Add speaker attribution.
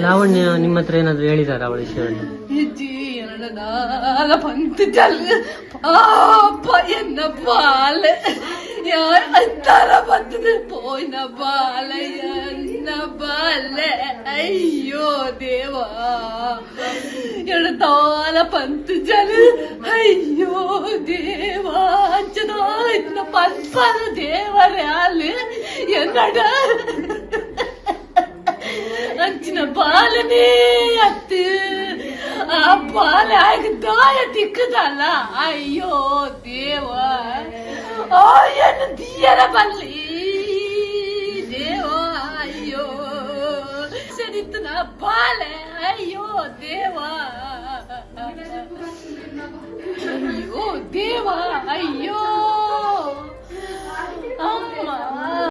Speaker 1: ಲಾವಣ್ಯ ನಿಮ್ಮ ಹತ್ರ ಏನಾದ್ರು ಹೇಳಿದಾರ ಅವಳ ವಿಷಯವನ್ನು?
Speaker 2: പന്ത് ചല് പാപ്പ എന്ന പാല് തല പത്തിന് പോയിന പാല എന്ന പാല് അയ്യോ ദേവാ എഴുതാല പന്ത് ചല് അയ്യോ ദേവാ അച്ഛനോ ഇന്ന പൽപ്പല ദേവരാല് എന്നട അച്ഛന പാലനേ അത്ത് ಆ ಪಾಲ ದಾಯ ತಿಕ್ಕದಲ್ಲ ಅಯ್ಯೋ ದೇವ ಏನು ದಿಯರ ಬಲ್ಲಿ